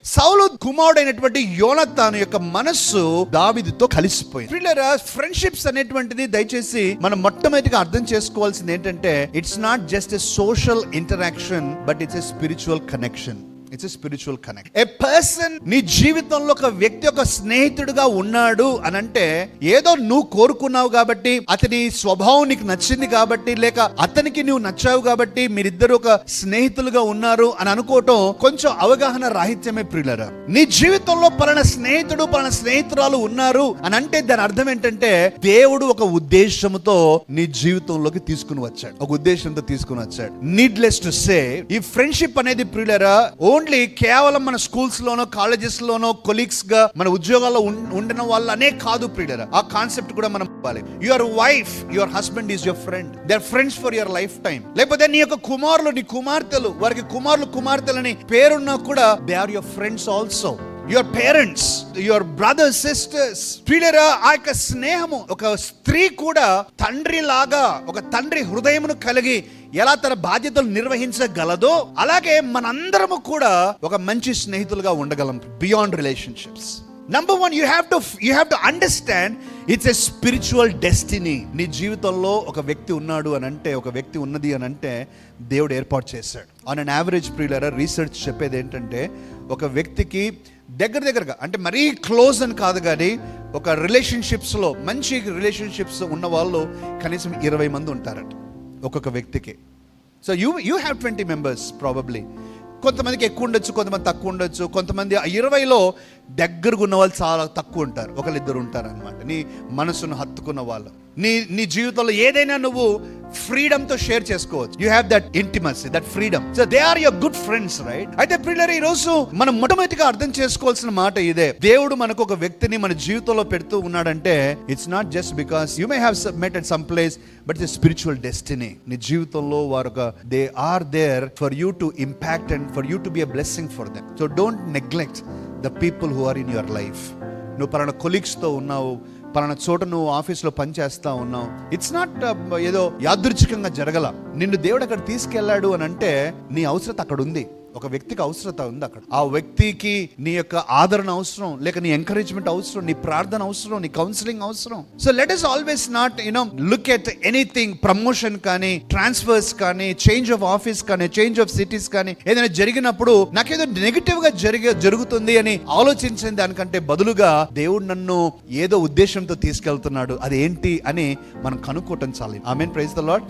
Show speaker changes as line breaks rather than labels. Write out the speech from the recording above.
సౌలు కుమారుడైనటువంటి యోనతాను యొక్క మనస్సు దావీదుతో కలిసిపోయింది. ప్రియులారా, ఫ్రెండ్షిప్స్ అనేటువంటిది దయచేసి మనం మొట్టమొదటిగా అర్థం చేసుకోవాల్సింది ఏంటంటే, it's not just a social interaction, but it's a spiritual connection. It's a spiritual connect. A person నీ జీవితంలో ఒక వ్యక్తి ఒక స్నేహితుడిగా ఉన్నాడు అని అంటే, ఏదో నువ్వు కోరుకున్నావు కాబట్టి, అతని స్వభావం నీకు నచ్చింది కాబట్టి, లేక అతనికి నువ్వు నచ్చావు కాబట్టి మీరిద్దరు ఒక స్నేహితులుగా ఉన్నారు అని అనుకోవటం కొంచెం అవగాహన రాహిత్యమే ప్రియులారా. నీ జీవితంలో పలానా స్నేహితుడు పలానా స్నేహితురాలు ఉన్నారు అని అంటే దాని అర్థం ఏంటంటే, దేవుడు ఒక ఉద్దేశంతో నీ జీవితంలోకి తీసుకుని వచ్చాడు, ఒక ఉద్దేశంతో తీసుకుని వచ్చాడు. నీడ్లెస్ టు సే, ఈ ఫ్రెండ్షిప్ అనేది ప్రియులారా ఓన్లీ కేవలం మన స్కూల్స్ లోనో కాలేజెస్ లోనో కొలీగ్స్ గా మన ఉద్యోగాల్లో ఉండిన వాళ్ళనే కాదు ప్రియులారా. ఆ కాన్సెప్ట్ కూడా మనం ఇవ్వాలి. Your wife, your husband is your friend. They are friends for your life time. లేకపోతే నీ యొక్క కుమారులు, నీ కుమార్తెలు, వారికి కుమారులు కుమార్తెలని పేరున్నా కూడా they are your friends also. Your parents, your brothers, sisters. ప్రియులారా, ఆ యొక్క స్నేహము, ఒక స్త్రీ కూడా తండ్రి లాగా, ఒక తండ్రి హృదయమును కలిగి ఎలా తన బాధ్యతలు నిర్వహించగలదో, అలాగే మనందరము కూడా ఒక మంచి స్నేహితులుగా ఉండగలం beyond relationships. Number one, you have to understand it's a spiritual destiny. నీ జీవితంలో ఒక వ్యక్తి ఉన్నాడు అని అంటే, ఒక వ్యక్తి ఉన్నది అని అంటే దేవుడు ఏర్పాటు చేశాడు. ఆన్ అన్ యావరేజ్ ప్రియులారా, రీసెర్చ్ చెప్పేది ఏంటంటే, ఒక వ్యక్తికి దగ్గరగా అంటే మరీ క్లోజ్ అని కాదు కానీ, ఒక రిలేషన్షిప్స్లో మంచి రిలేషన్షిప్స్ ఉన్న వాళ్ళు కనీసం 20 మంది ఉంటారట ఒక్కొక్క వ్యక్తికి. So you have 20 members probably. కొంతమందికి ఎక్కువ ఉండొచ్చు, కొంతమంది తక్కువ ఉండొచ్చు. కొంతమంది 20లో దగ్గరగా ఉన్న వాళ్ళు చాలా తక్కువ ఉంటారు, ఒకళ్ళిద్దరు ఉంటారు అనమాట. నీ మనసును హత్తుకున్న వాళ్ళు, నీ జీవితంలో ఏదైనా నువ్వు ఫ్రీడమ్ తో షేర్ చేసుకోవచ్చు. You have that intimacy, that freedom. So they are your good friends, right? అయితే ప్రియులారా, ఈ రోజు మనం మొట్టమొదటిగా అర్థం చేసుకోవాల్సిన మాట ఇదే. దేవుడు మనకు ఒక వ్యక్తిని మన జీవితంలో పెడుతూ ఉన్నాడంటే, it's not just because you may have met at some place, but it's spiritual destiny. నీ జీవితంలో వారు they are there for you to impact and for you to be a blessing for them. So don't neglect the people who are in your life. నువ్వు పలానా కొలీగ్స్తో ఉన్నావు, పలానా చోట నువ్వు ఆఫీస్లో పనిచేస్తా ఉన్నావు. ఇట్స్ నాట్ ఏదో యాదృచ్ఛికంగా జరగల. నిన్ను దేవుడు అక్కడ తీసుకెళ్లాడు అని అంటే నీ అవసరత అక్కడ ఉంది. ఒక వ్యక్తికి అవసరత ఉంది అక్కడ. ఆ వ్యక్తికి నీ యొక్క ఆదరణ అవసరం, లేక నీ ఎంకరేజ్మెంట్ అవసరం, నీ ప్రార్థన అవసరం, నీ కౌన్సిలింగ్ అవసరం. So let us always not look at anything, promotion కానీ, ట్రాన్స్ఫర్స్ కానీ, చేంజ్ ఆఫ్ ఆఫీస్ కానీ, చేంజ్ ఆఫ్ సిటీస్ కానీ ఏదైనా జరిగినప్పుడు నాకేదో నెగిటివ్ గా జరుగుతుంది అని ఆలోచించిన దానికంటే బదులుగా, దేవుడు నన్ను ఏదో ఉద్దేశంతో తీసుకెళ్తున్నాడు, అది ఏంటి అని మనం కనుక్కోవటం చాలు. ఆమేన్. Praise the lord.